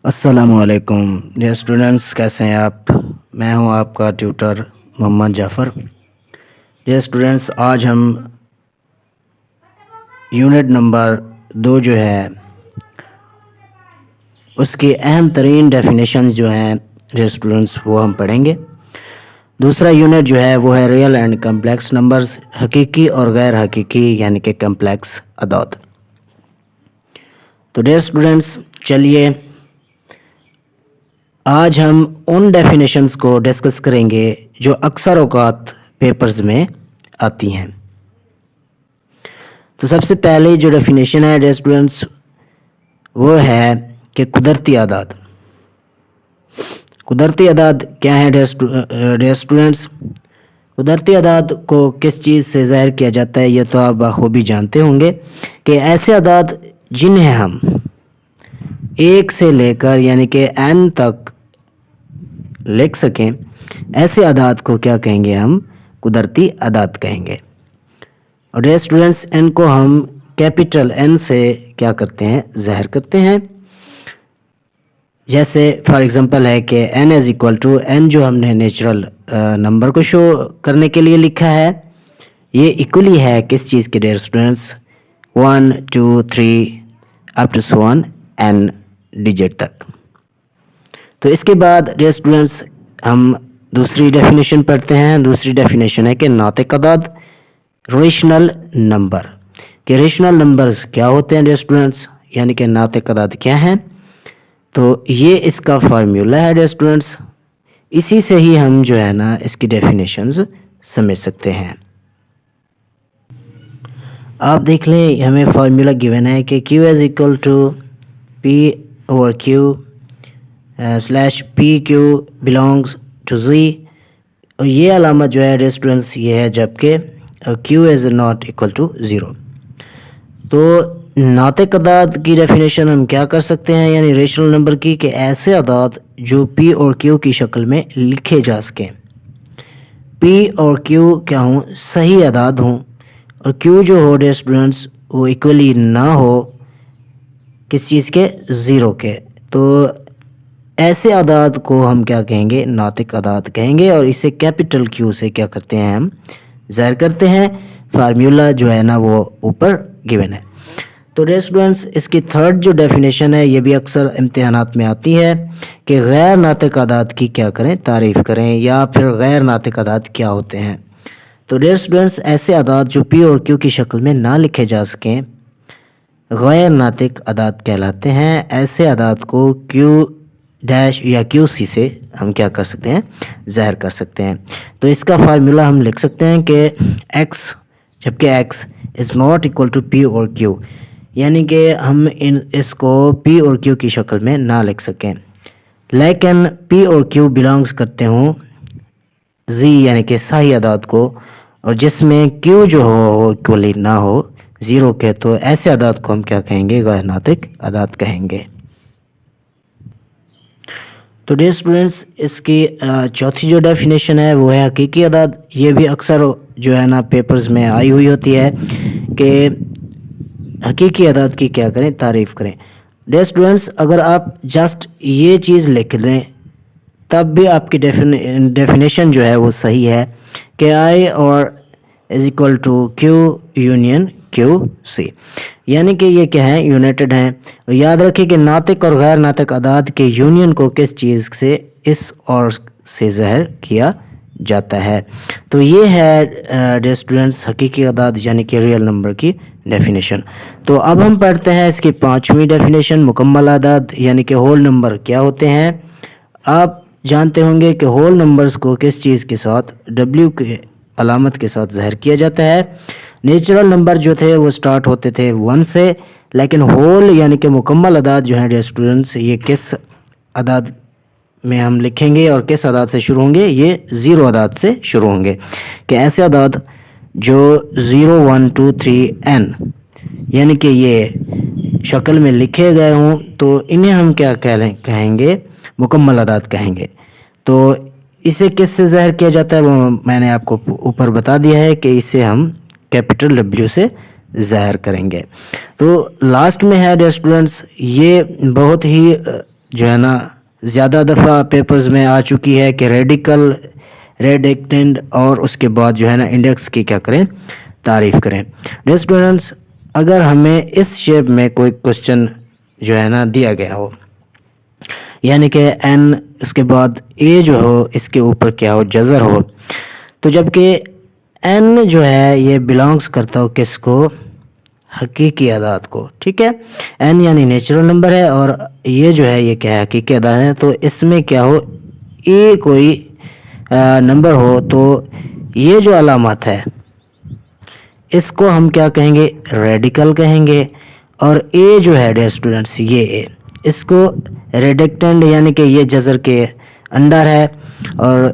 अस्सलामुअलैकुम dear students, कैसे हैं आप। मैं हूं आपका tutor Mohammad Jafar. Dear students, आज हम यूनिट नंबर 2 जो है उसकी अहम तरीन डेफिनेशन जो हैं डियर स्टूडेंट्स वो हम पढ़ेंगे। दूसरा यूनिट जो है वो है रियल एंड कम्प्लेक्स नंबर्स, हकीकी और गैर हकीकी यानी कि कम्प्लेक्स अदाद। तो डियर स्टूडेंट्स, चलिए आज हम उन डेफिनेशंस को डिस्कस करेंगे जो अक्सर औकात पेपर्स में आती हैं। तो सबसे पहले जो डेफिनेशन है डियर स्टूडेंट्स वो है कि कुदरती आदाद। कुदरती आदाद क्या है डियर स्टूडेंट्स? कुदरती आदाद को किस चीज़ से ज़ाहिर किया जाता है ये तो आप बखूबी जानते होंगे कि ऐसे आदाद जिन्हें हम 1 से लेकर यानी कि n तक लिख सकें, ऐसे आदाद को क्या कहेंगे? हम कुदरती आदाद कहेंगे। और डियर स्टूडेंट्स, n को हम कैपिटल N से क्या करते हैं? ज़ाहिर करते हैं। जैसे फॉर एग्ज़ाम्पल है कि n is equal to n, जो हमने नेचुरल नंबर को शो करने के लिए लिखा है, ये इक्वली है किस चीज़ के dear students? 1 2 3 up to so on n digit तक। तो इसके बाद डियर स्टूडेंट्स हम दूसरी डेफिनेशन पढ़ते हैं। दूसरी डेफिनेशन है कि नातिक आदाद, रेशनल नंबर। कि रेशनल नंबर्स क्या होते हैं डियर स्टूडेंट्स, यानी कि नातिक आदाद क्या हैं? तो ये इसका फार्मूला है डियर स्टूडेंट्स। इसी से ही हम जो है ना इसकी डेफिनेशंस समझ सकते हैं। आप देख लें, हमें फार्मूला गिवन है कि Q is equal to P over Q slash PQ belongs to Z। और ये अलामत जो है डियर स्टूडेंट्स ये है जबकि Q is not equal to 0। तो नातिक आदाद की डेफिनेशन हम क्या कर सकते हैं, यानी रेशनल नंबर की, कि ऐसे आदाद जो P और Q की शक्ल में लिखे जा सकें। P और Q क्या हों? सही आदाद हों, और Q जो हो डियर स्टूडेंट्स वो इक्वली ना हो किस चीज़ के? 0 के। तो ऐसे आदाद को हम क्या कहेंगे? नातिक आदाद कहेंगे। और इसे कैपिटल Q से क्या करते हैं? हम ज़ाहिर करते हैं। फार्मूला जो है ना वो ऊपर गिवन है। तो डियर स्टूडेंट्स, इसकी थर्ड जो डेफिनेशन है ये भी अक्सर इम्तिहानात में आती है कि गैर नातिक आदाद की क्या करें? तारीफ़ करें, या फिर गैर नातिक आदाद क्या होते हैं? तो डियर स्टूडेंट्स, ऐसे आदाद जो P और Q की शक्ल में ना लिखे जा सकें गैर नातिक आदाद कहलाते हैं। ऐसे आदाद को Q डैश या QC से हम क्या कर सकते हैं? ज़ाहिर कर सकते हैं। तो इसका फार्मूला हम लिख सकते हैं कि x, जबकि x is not equal to P और Q, यानी कि हम इसको P और Q की शक्ल में ना लिख सकें, लेकिन P और Q बिलोंग्स करते हों Z यानी कि सही आदाद को, और जिसमें Q जो हो वो इक्वली ना हो 0 के। तो ऐसे आदाद को हम क्या कहेंगे? गैर नातिक आदाद कहेंगे। तो डियर स्टूडेंट्स, इसकी चौथी जो डेफिनेशन है वो है हकीकी आदाद। ये भी अक्सर जो है ना पेपर्स में आई हुई होती है कि हकीकी आदाद की क्या करें? तारीफ़ करें। डियर स्टूडेंट्स, अगर आप जस्ट ये चीज़ लिख लें तब भी आपकी डेफिनेशन जो है वो सही है कि I और is equal to Q union QC, यानी कि ये क्या है? यूनाइटेड हैं। और याद रखिए कि नातिक और गैर नातिक आदाद के यूनियन को किस चीज़ से? इस और से ज़ाहिर किया जाता है। तो ये है डियर स्टूडेंट्स हकीकी आदाद यानी कि रियल नंबर की डेफिनेशन। तो अब हम पढ़ते हैं इसकी 5वीं डेफिनेशन, मुकम्मल आदाद यानी कि होल नंबर क्या होते हैं? आप जानते होंगे कि होल नंबर्स को किस चीज़ के साथ? W के अलामत के साथ ज़ाहिर किया जाता है। नेचुरल नंबर जो थे वो स्टार्ट होते थे 1 से, लेकिन होल यानी कि मुकम्मल आदाद जो हैं डियर स्टूडेंट्स ये किस आदाद में हम लिखेंगे और किस आदाद से शुरू होंगे? ये 0 आदाद से शुरू होंगे। कि ऐसे आदाद जो 0 1 2 3 n यानी कि ये शक्ल में लिखे गए हों तो इन्हें हम क्या कहेंगे? मुकम्मल आदाद कहेंगे। तो इसे किस से ज़ाहिर किया जाता है वो मैंने आपको ऊपर बता दिया है कि इसे हम कैपिटल W से ज़ाहिर करेंगे। तो लास्ट में है डियर स्टूडेंट्स, ये बहुत ही جو ہے نا زیادہ دفعہ پیپرز میں آ چکی ہے کہ ریڈیکل، ریڈکٹینڈ اور اس کے بعد جو ہے نا انڈیکس کی کیا کریں، تعریف کریں۔ ڈیئر اسٹوڈنٹس، اگر ہمیں اس شیپ میں کوئی کوشچن جو ہے نا دیا گیا ہو، یعنی کہ n اس کے بعد a جو ہو، اس کے اوپر کیا ہو، جزر ہو، تو جب کہ n جو ہے یہ بلانگس کرتا ہو کس کو، حقیقی اعداد کو، ٹھیک ہے۔ n یعنی نیچرل نمبر ہے اور یہ جو ہے یہ کیا ہے، حقیقی اعداد ہے۔ تو اس میں کیا ہو، a کوئی نمبر ہو تو یہ جو علامت ہے اس کو ہم کیا کہیں گے، ریڈیکل کہیں گے، اور a جو ہے ڈیئر اسٹوڈنٹس یہ a، اس کو ریڈکٹینڈ یعنی کہ یہ جزر کے انڈر ہے اور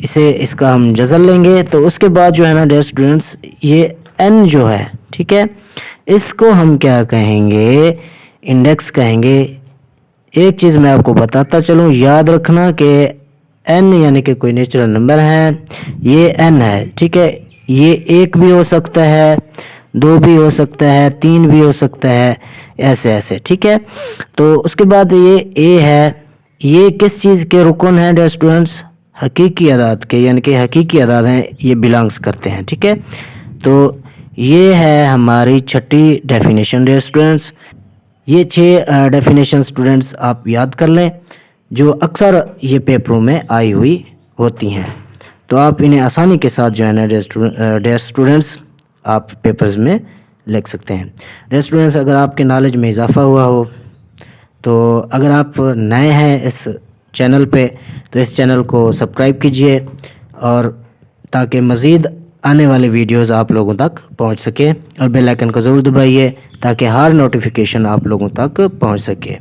اس کا ہم جزر لیں گے، تو اس کے بعد جو ہے نا ڈیئر اسٹوڈنٹس یہ n جو ہے، ٹھیک ہے، اس کو ہم کیا کہیں گے، انڈیکس کہیں گے۔ ایک چیز میں آپ کو بتاتا چلوں، یاد رکھنا کہ n یعنی کہ کوئی نیچرل نمبر ہے، یہ n ہے، ٹھیک ہے، یہ 1 بھی ہو سکتا ہے، 2 بھی ہو سکتا ہے، 3 بھی ہو سکتا ہے، ایسے ٹھیک ہے۔ تو اس کے بعد یہ a ہے، یہ کس چیز کے رکن ہیں ڈیئر اسٹوڈنٹس، حقیقی اعداد کے، یعنی کہ حقیقی اعداد ہیں، یہ بلانگس کرتے ہیں، ٹھیک ہے۔ تو یہ ہے ہماری چھٹی ڈیفینیشن ڈیئر اسٹوڈنٹس۔ یہ 6 ڈیفینیشن اسٹوڈنٹس آپ یاد کر لیں جو اکثر یہ پیپروں میں آئی ہوئی ہوتی ہیں، تو آپ انہیں آسانی کے ساتھ جو ہے نا ڈیئر اسٹوڈنٹس آپ پیپرز میں لکھ سکتے ہیں۔ ڈیئر اسٹوڈنٹس، اگر آپ کے نالج میں اضافہ ہوا ہو، تو اگر آپ نئے ہیں اس چینل پہ تو اس چینل کو سبسکرائب کیجئے، اور تاکہ مزید آنے والی ویڈیوز آپ لوگوں تک پہنچ سکے، اور بیل آئیکن کو ضرور دبائیے تاکہ ہر نوٹیفیکیشن آپ لوگوں تک پہنچ سکے۔